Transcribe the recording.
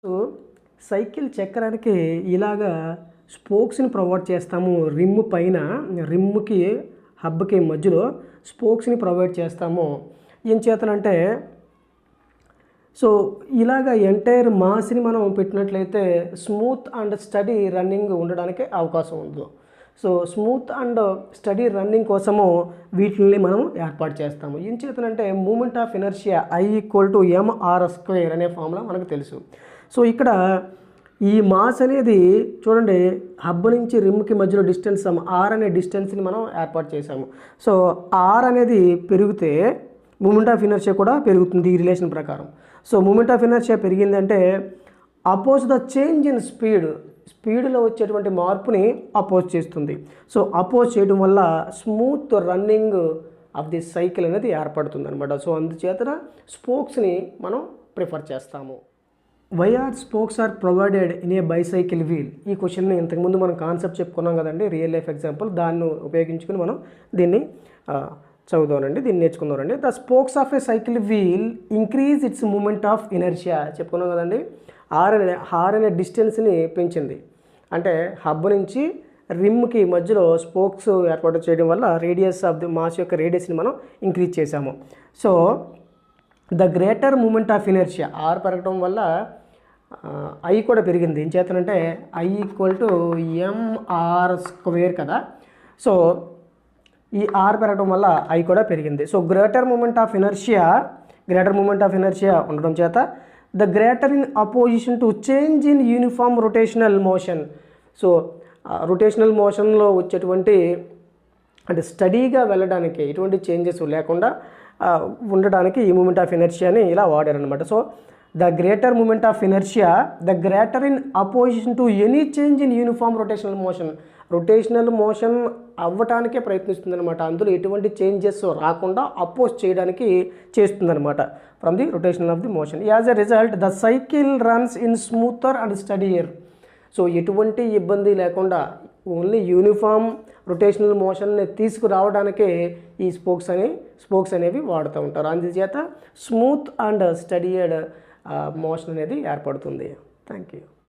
So cycle చక్రానికి ఇలాగా స్పోక్స్ని provide చేస్తాము. రిమ్ పైన రిమ్కి హబ్కి మధ్యలో స్పోక్స్ని ప్రొవైడ్ చేస్తాము. ఏం చేతనంటే సో ఇలాగ ఎంటైర్ మాస్ని మనం పెట్టినట్లయితే స్మూత్ అండ్ స్టడీ రన్నింగ్ ఉండడానికి అవకాశం ఉంది. So smooth and study running కోసము వీటిని మనం ఏర్పాటు చేస్తాము. ఏం చేతనంటే మూమెంట్ ఆఫ్ ఇనర్షియా I=mr² అనే ఫార్ములా మనకు తెలుసు. సో ఇక్కడ ఈ మాస్ అనేది చూడండి, హబ్ నుంచి రిమ్కి మధ్యలో డిస్టెన్స్ ఆర్ అనే డిస్టెన్స్ని మనం ఏర్పాటు చేసాము. సో ఆర్ అనేది పెరిగితే మూమెంట్ ఆఫ్ ఇనర్షియా కూడా పెరుగుతుంది ఈ రిలేషన్ ప్రకారం. సో మూమెంట్ ఆఫ్ ఇనర్షియా పెరిగిందంటే అపోజ్ ద చేంజ్ ఇన్ స్పీడ్లో వచ్చేటువంటి మార్పుని అపోజ్ చేస్తుంది. సో అపోజ్ చేయడం వల్ల smooth running of the cycle అనేది ఏర్పడుతుంది అనమాట. సో అందుచేతన స్పోక్స్ని మనం ప్రిఫర్ చేస్తాము. Why are spokes are provided in a bicycle wheel? ఈ క్వశ్చన్ని ఇంతకుముందు మనం కాన్సెప్ట్ చెప్పుకున్నాం కదండి, రియల్ లైఫ్ ఎగ్జాంపుల్. దాన్ని ఉపయోగించుకుని మనం దీన్ని చదువుదామండి, దీన్ని నేర్చుకుందామండి. The spokes of a cycle wheel increase its moment of inertia చెప్పుకున్నాం కదండి. ఆర్ అనే డిస్టెన్స్ని పెంచింది, అంటే హబ్ నుంచి రిమ్కి మధ్యలో స్పోక్స్ ఏర్పాటు చేయడం వల్ల రేడియస్ ఆఫ్ ది మాస్ యొక్క రేడియస్ని మనం ఇంక్రీజ్ చేసాము. So the greater moment of inertia, R పెరగడం వల్ల ఐ కూడా పెరిగింది. ఏం చేతనంటే I=mr² కదా. సో ఈ ఆర్ పెరగడం వల్ల ఐ కూడా పెరిగింది. So greater moment of inertia ఉండడం చేత the greater in opposition to change in uniform rotational motion. So rotational మోషన్లో వచ్చేటువంటి అంటే స్టడీగా వెళ్ళడానికి ఎటువంటి చేంజెస్ లేకుండా ఉండడానికి ఈ మూమెంట్ ఆఫ్ ఇనర్షియాని ఇలా వాడారనమాట. So the greater moment of inertia the greater in opposition to any change in uniform rotational motion అవ్వటానికే ప్రయత్నిస్తుంది అనమాట. అందులో ఎటువంటి చేంజెస్ రాకుండా అపోజ్ చేయడానికి చేస్తుందన్నమాట from the rotation of the motion. As a result the cycle runs in smoother and steadier. So ఎటువంటి ఇబ్బంది లేకుండా ఓన్లీ యూనిఫామ్ రొటేషనల్ మోషన్ని తీసుకురావడానికే ఈ స్పోక్స్ అనేవి వాడుతూ ఉంటారు. అందుచేత స్మూత్ అండ్ స్టడీయడ్ మోషన్ అనేది ఏర్పడుతుంది. Thank you.